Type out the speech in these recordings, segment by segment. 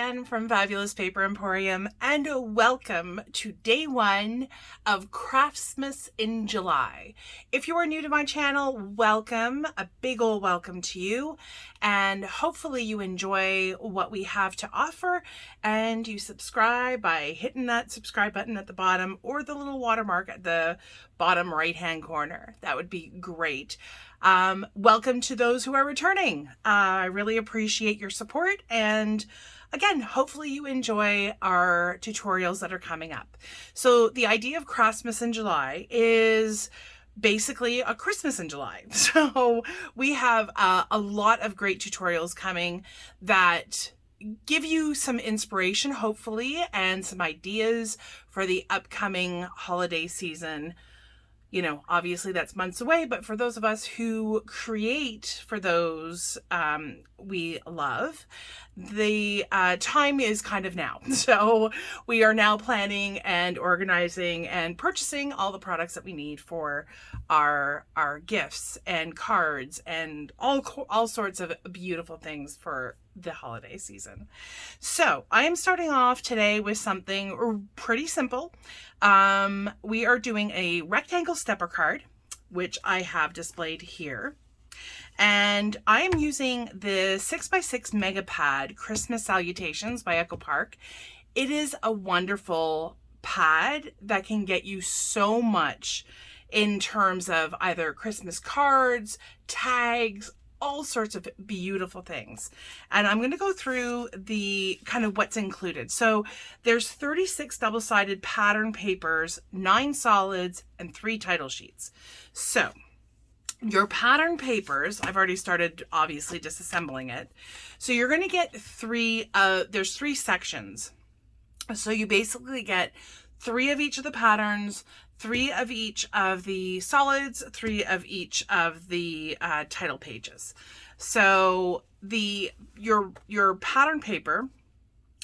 Jen from Fabbulous Paper Emporium, and welcome to day one of Craftsmas in July. If you are new to my channel, welcome, a big ol' welcome to you, and hopefully you enjoy what we have to offer and you subscribe by hitting that subscribe button at the bottom or the little watermark at the bottom right hand corner. That would be great. Welcome to those who are returning. I really appreciate your support, and again, hopefully you enjoy our tutorials that are coming up. So the idea of Craftsmas in July is basically a Christmas in July. So we have a lot of great tutorials coming that give you some inspiration, hopefully, and some ideas for the upcoming holiday season. You know, obviously that's months away, but for those of us who create for those we love, the time is kind of now. So we are now planning and organizing and purchasing all the products that we need for our gifts and cards and all sorts of beautiful things for the holiday season. So I am starting off today with something pretty simple. We are doing a rectangle stepper card, which I have displayed here. And I am using the 6x6 Mega Pad Christmas Salutations by Echo Park. It is a wonderful pad that can get you so much in terms of either Christmas cards, tags, all sorts of beautiful things. And I'm going to go through the kind of what's included. So there's 36 double-sided pattern papers, 9 solids, and 3 title sheets. So your pattern papers, I've already started obviously disassembling it. So you're going to get there's 3 sections. So you basically get 3 of each of the patterns, 3 of each of the solids, 3 of each of the title pages. So your pattern paper,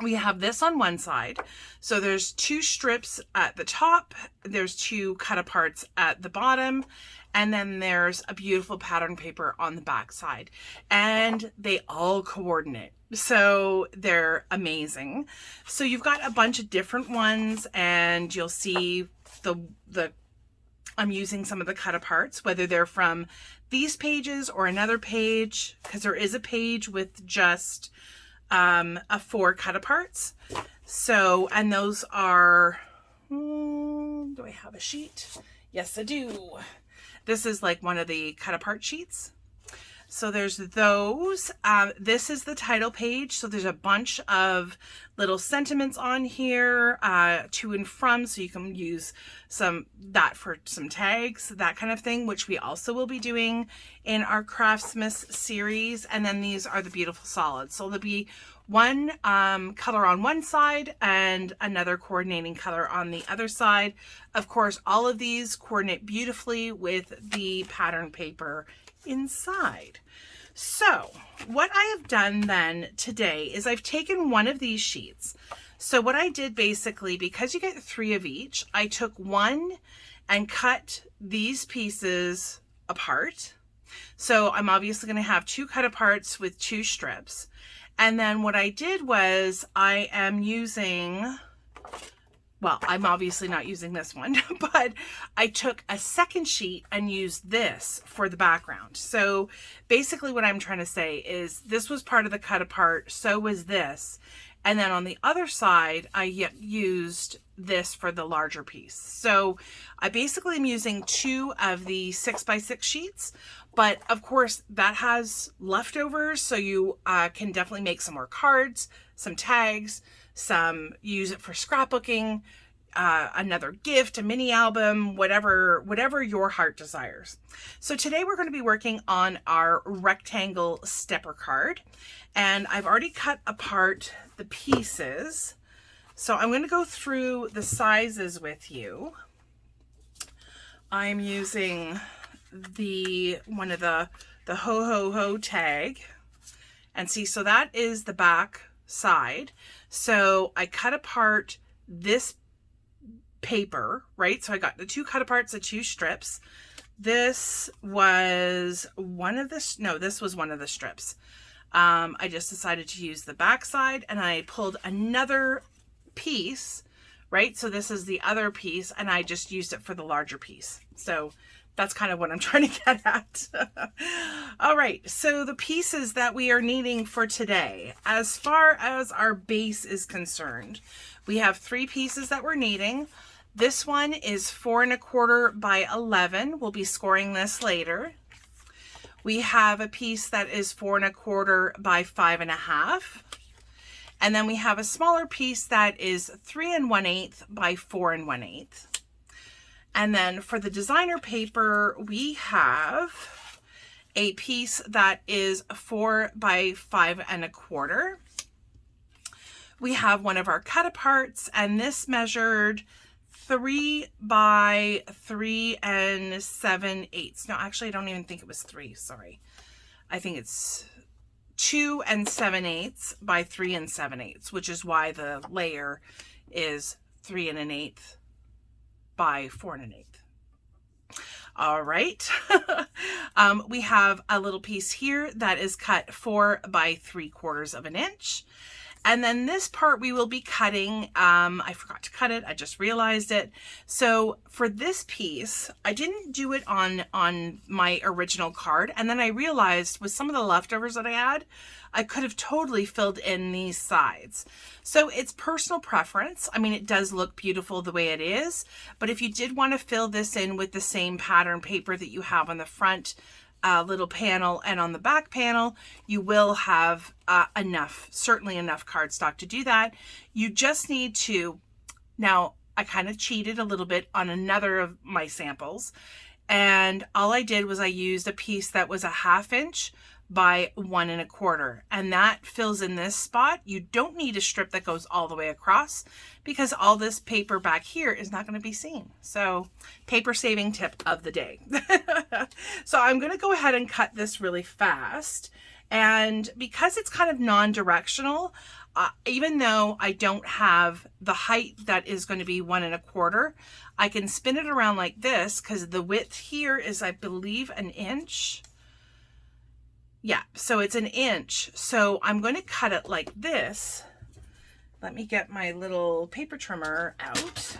we have this on one side. So there's 2 strips at the top, there's 2 cut aparts at the bottom, and then there's a beautiful pattern paper on the back side. And they all coordinate. So they're amazing. So you've got a bunch of different ones, and you'll see I'm using some of the cut aparts, whether they're from these pages or another page, because there is a page with just 4 cut aparts. So, and those are, do I have a sheet? Yes, I do. This is like one of the cut apart sheets. So there's those. This is the title page. So there's a bunch of little sentiments on here, to and from, so you can use that for some tags, that kind of thing, which we also will be doing in our Craftsmas series. And then these are the beautiful solids. So there'll be one color on one side and another coordinating color on the other side. Of course, all of these coordinate beautifully with the pattern paper inside. So what I have done then today is I've taken one of these sheets. So what I did basically, because you get 3 of each, I took one and cut these pieces apart. So I'm obviously going to have 2 cut aparts with 2 strips. And then what I did was I am using, well, I'm obviously not using this one, but I took a second sheet and used this for the background. So basically what I'm trying to say is this was part of the cut apart, so was this. And then on the other side, I used this for the larger piece. So I basically am using 2 of the 6x6 sheets, but of course that has leftovers. So you can definitely make some more cards, some tags, use it for scrapbooking, another gift, a mini album, whatever your heart desires. So today we're going to be working on our rectangle stepper card, and I've already cut apart the pieces. So I'm going to go through the sizes with you. I'm using one of the ho ho ho tag, and see, so that is the back side. So I cut apart this paper, right? So I got the 2 cut aparts of 2 strips. This was one of the, no, this was one of the strips. I just decided to use the back side, and I pulled another piece, right? So this is the other piece, and I just used it for the larger piece. So that's kind of what I'm trying to get at. All right, so the pieces that we are needing for today, as far as our base is concerned, we have 3 pieces that we're needing. This one is 4 1/4 by 11. We'll be scoring this later. We have a piece that is 4 1/4 by 5 1/2. And then we have a smaller piece that is 3 1/8 by 4 1/8. And then for the designer paper, we have a piece that is 4 by 5 1/4. We have one of our cut aparts, and this measured 3 by 3 7/8. No, actually, I don't even think it was 3. Sorry. I think it's 2 7/8 by 3 7/8, which is why the layer is 3 1/8 by 4 1/8. All right. We have a little piece here that is cut 4 by 3/4 inch. And then this part we will be cutting, I forgot to cut it, I just realized it. So for this piece, I didn't do it on my original card. And then I realized with some of the leftovers that I had, I could have totally filled in these sides. So it's personal preference. I mean, it does look beautiful the way it is, but if you did want to fill this in with the same pattern paper that you have on the front little panel and on the back panel, you will have certainly enough cardstock to do that. You just need to, now I kind of cheated a little bit on another of my samples, and all I did was I used a piece that was a 1/2 inch by 1 1/4, and that fills in this spot. You don't need a strip that goes all the way across because all this paper back here is not going to be seen. So paper saving tip of the day. So I'm going to go ahead and cut this really fast, and because it's kind of non-directional, even though I don't have the height that is going to be 1 1/4, I can spin it around like this because the width here is, I believe, 1 inch. Yeah, so it's 1 inch. So I'm going to cut it like this. Let me get my little paper trimmer out.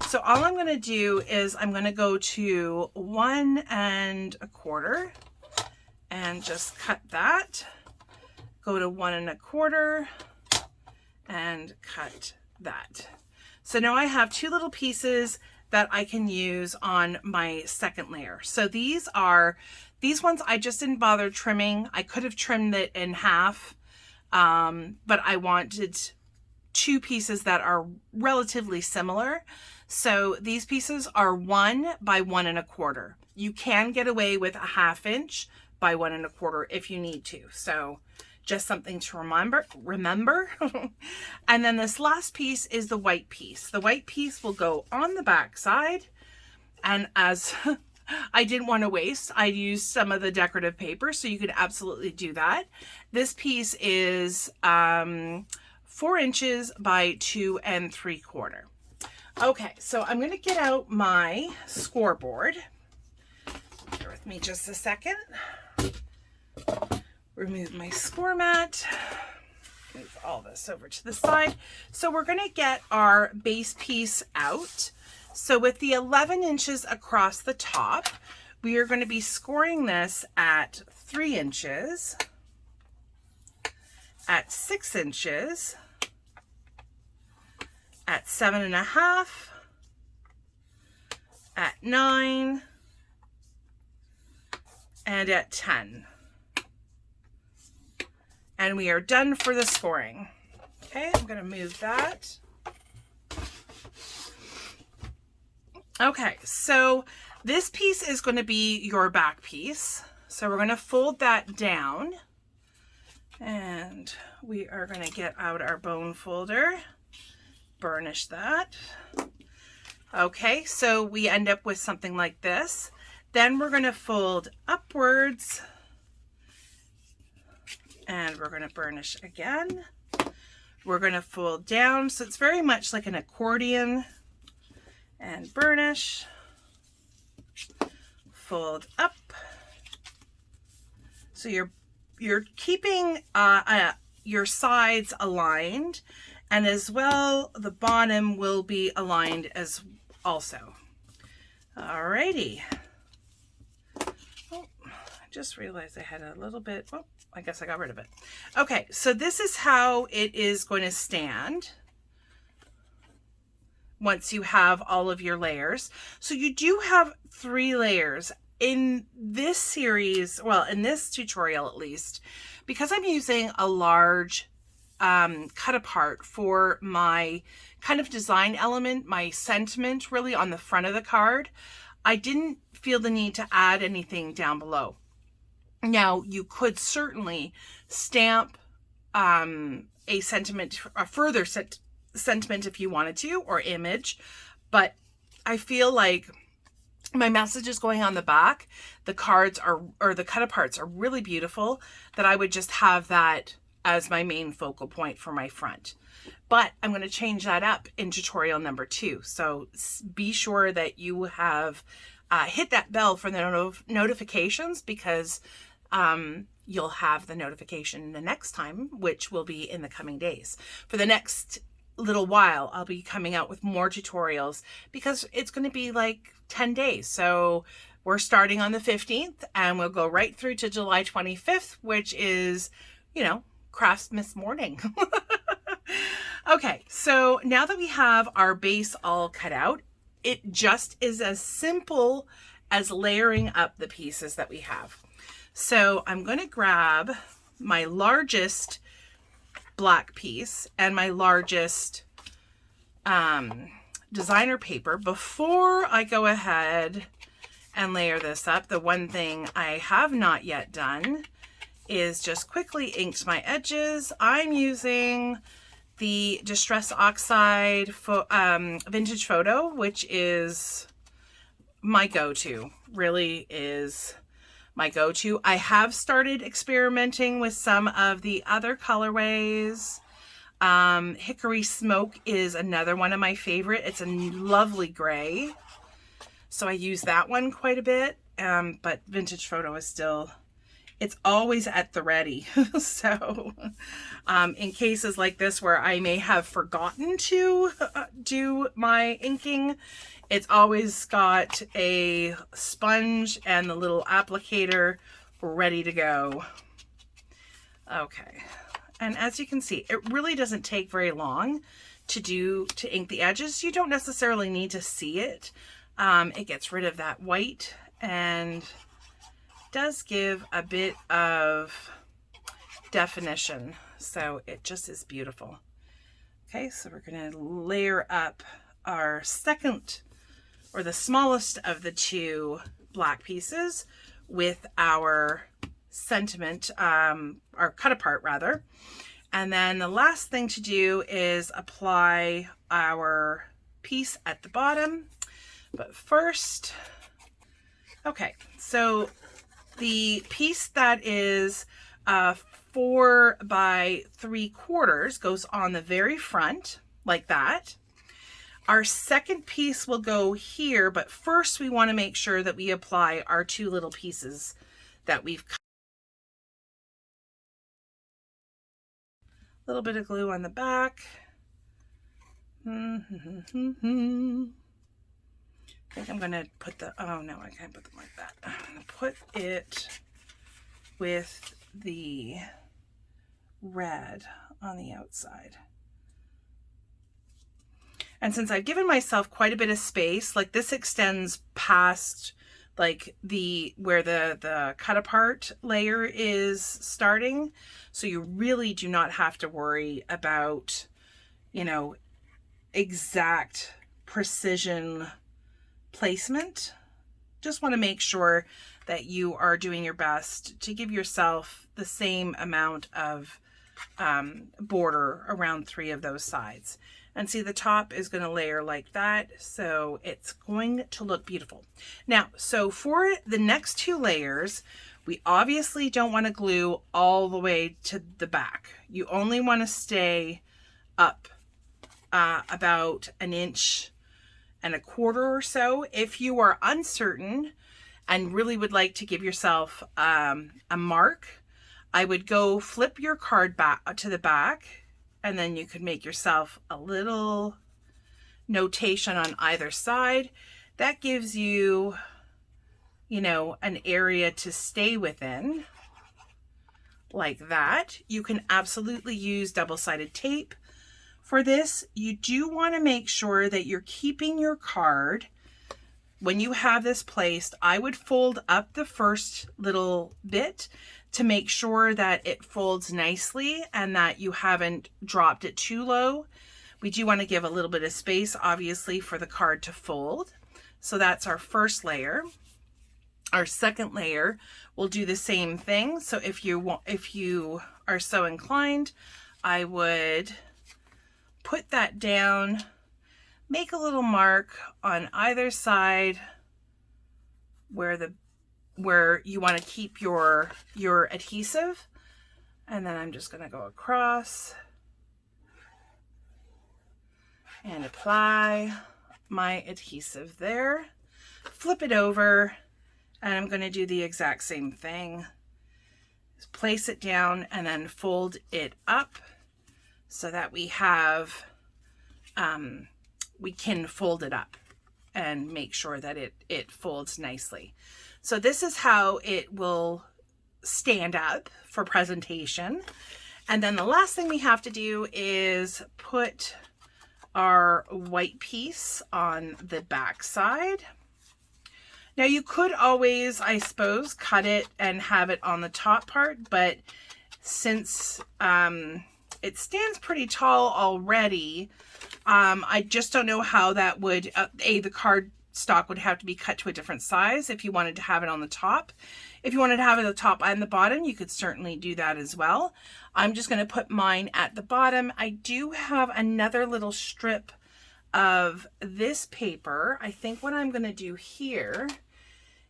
So all I'm going to do is I'm going to go to 1 1/4 and just cut that. Go to 1 1/4 and cut that. So now I have 2 little pieces that I can use on my second layer. So these ones I just didn't bother trimming. I could have trimmed it in half, but I wanted 2 pieces that are relatively similar. So these pieces are 1 by 1 1/4. You can get away with a 1/2 inch by 1 1/4 if you need to. So just something to remember. And then this last piece is the white piece. The white piece will go on the back side, and as I didn't want to waste, I used some of the decorative paper, so you could absolutely do that. This piece is 4 inches by 2 3/4. Okay, so I'm going to get out my scoreboard. Bear with me just a second. Remove my score mat. Move all this over to the side. So we're going to get our base piece out. So with the 11 inches across the top, we are going to be scoring this at 3 inches, at 6 inches, at 7.5, at 9, and at 10. And we are done for the scoring. Okay, I'm going to move that. Okay, so this piece is going to be your back piece. So we're going to fold that down, and we are going to get out our bone folder, burnish that. Okay, so we end up with something like this. Then we're going to fold upwards, and we're going to burnish again. We're going to fold down, so it's very much like an accordion, and burnish, fold up. So you're you're keeping your sides aligned, and as well the bottom will be aligned as also. Alrighty. Oh, I just realized I had a little bit, oh, I guess I got rid of it. Okay, so this is how it is going to stand once you have all of your layers. So you do have 3 layers in this series, well, in this tutorial at least, because I'm using a large cut apart for my kind of design element, my sentiment really on the front of the card. I didn't feel the need to add anything down below. Now you could certainly stamp a sentiment, a further sentiment if you wanted to, or image, but I feel like my message is going on the back. The cards are, or the cut aparts are really beautiful, that I would just have that as my main focal point for my front. But I'm going to change that up in tutorial number 2. So be sure that you have hit that bell for the notifications, because you'll have the notification the next time, which will be in the coming days. For the next little while, I'll be coming out with more tutorials, because it's going to be like 10 days. So we're starting on the 15th and we'll go right through to July 25th, which is, you know, Craftsmas morning. Okay, so now that we have our base all cut out, it just is as simple as layering up the pieces that we have. So I'm going to grab my largest black piece and my largest designer paper. Before I go ahead and layer this up, the one thing I have not yet done is just quickly inked my edges. I'm using the Distress Oxide Vintage Photo, which is my go-to, really is my go-to. I have started experimenting with some of the other colorways. Hickory Smoke is another one of my favorite. It's a lovely gray, so I use that one quite a bit. But Vintage Photo is still, it's always at the ready. So in cases like this where I may have forgotten to do my inking, it's always got a sponge and the little applicator ready to go. Okay, and as you can see, it really doesn't take very long to ink the edges. You don't necessarily need to see it. It gets rid of that white and does give a bit of definition, so it just is beautiful. Okay, so we're going to layer up our second, or the smallest of the 2 black pieces, with our sentiment, our cut apart rather. And then the last thing to do is apply our piece at the bottom. But first, okay, so the piece that is 4 by 3/4 goes on the very front like that. Our second piece will go here, but first we want to make sure that we apply our 2 little pieces that we've cut. A little bit of glue on the back. I think I'm going to put the, oh no, I can't put them like that. I'm going to put it with the red on the outside. And since I've given myself quite a bit of space, like this extends past like where the cut apart layer is starting. So you really do not have to worry about, you know, exact precision placement. Just want to make sure that you are doing your best to give yourself the same amount of border around 3 of those sides. And see, the top is going to layer like that, so it's going to look beautiful. Now, so for the next 2 layers, we obviously don't want to glue all the way to the back. You only want to stay up about 1.25 inches or so. If you are uncertain and really would like to give yourself a mark, I would go flip your card back to the back, and then you could make yourself a little notation on either side. That gives you, you know, an area to stay within, like that. You can absolutely use double-sided tape for this. You do want to make sure that you're keeping your card. When you have this placed, I would fold up the first little bit to make sure that it folds nicely and that you haven't dropped it too low. We do want to give a little bit of space, obviously, for the card to fold. So that's our first layer. Our second layer will do the same thing. So if you are so inclined, I would put that down, make a little mark on either side where you want to keep your adhesive. And then I'm just going to go across and apply my adhesive there. Flip it over, and I'm going to do the exact same thing. Just place it down and then fold it up so that we have, we can fold it up and make sure that it folds nicely. So this is how it will stand up for presentation. And then the last thing we have to do is put our white piece on the back side. Now you could always, I suppose, cut it and have it on the top part, but since it stands pretty tall already, I just don't know how that would, the cardstock would have to be cut to a different size if you wanted to have it on the top. If you wanted to have it at the top and the bottom, you could certainly do that as well. I'm just going to put mine at the bottom. I do have another little strip of this paper. I think what I'm going to do here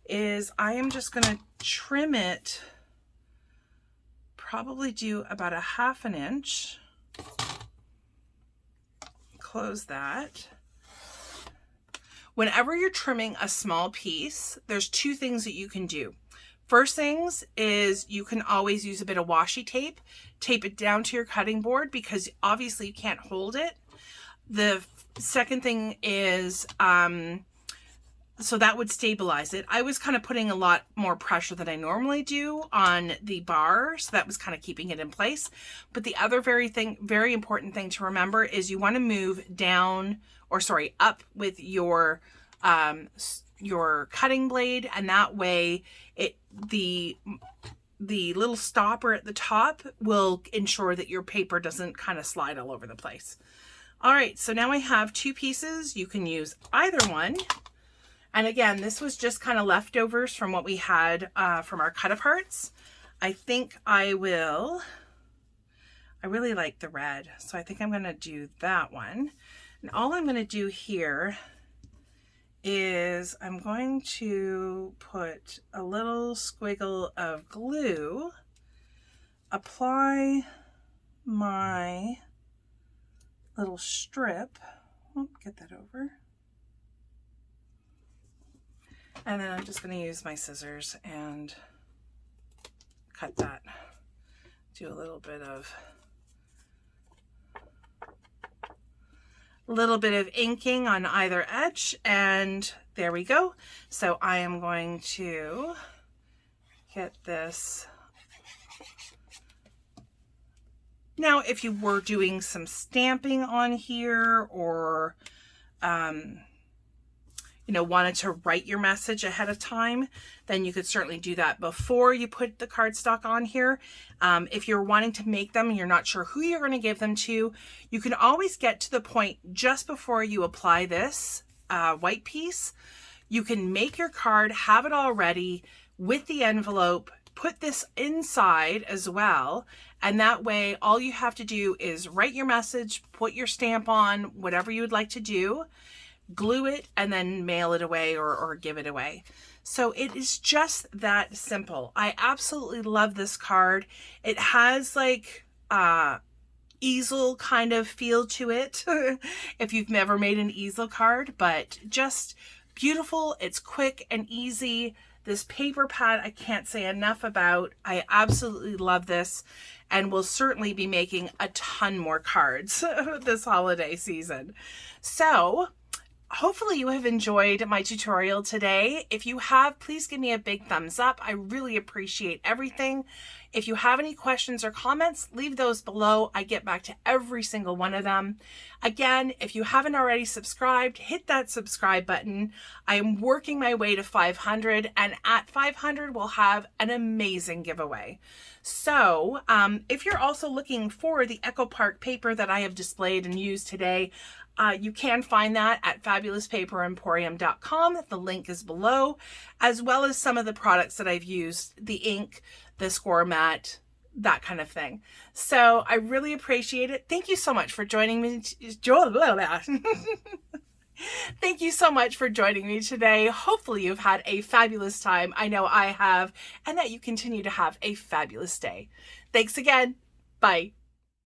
is I am just going to trim it, probably do about 1/2 inch. Close that. Whenever you're trimming a small piece, there's two things that you can do. First things is you can always use a bit of washi tape, tape it down to your cutting board because obviously you can't hold it. The second thing is, so that would stabilize it. I was kind of putting a lot more pressure than I normally do on the bar, so that was kind of keeping it in place. But the other very important thing to remember is you want to move down, or sorry, up with your cutting blade, and that way the little stopper at the top will ensure that your paper doesn't kind of slide all over the place. All right, so now I have two pieces. You can use either one. And again, this was just kind of leftovers from what we had from our cut-aparts. I think I really like the red, so I think I'm going to do that one. And all I'm going to do here is I'm going to put a little squiggle of glue, apply my little strip, get that over, and then I'm just going to use my scissors and cut that, do a little bit of inking on either edge, and there we go. So I am going to get this. Now, if you were doing some stamping on here, or you know, wanted to write your message ahead of time, then you could certainly do that before you put the cardstock on here. If you're wanting to make them and you're not sure who you're going to give them to, you can always get to the point just before you apply this white piece. You can make your card, have it all ready with the envelope, put this inside as well, and that way all you have to do is write your message, put your stamp on, whatever you would like to do, glue it, and then mail it away or give it away. So it is just that simple. I absolutely love this card. It has like easel kind of feel to it if you've never made an easel card, but just beautiful. It's quick and easy. This paper pad I can't say enough about. I absolutely love this and will certainly be making a ton more cards this holiday season. So hopefully you have enjoyed my tutorial today. If you have, please give me a big thumbs up. I really appreciate everything. If you have any questions or comments, leave those below. I get back to every single one of them. Again, if you haven't already subscribed, hit that subscribe button. I am working my way to 500, and at 500, we'll have an amazing giveaway. So if you're also looking for the Echo Park paper that I have displayed and used today, you can find that at fabulouspaperemporium.com. The link is below, as well as some of the products that I've used, the ink, the score mat, that kind of thing. So I really appreciate it. Thank you so much for joining me. Thank you so much for joining me today. Hopefully you've had a fabulous time. I know I have, and that you continue to have a fabulous day. Thanks again. Bye.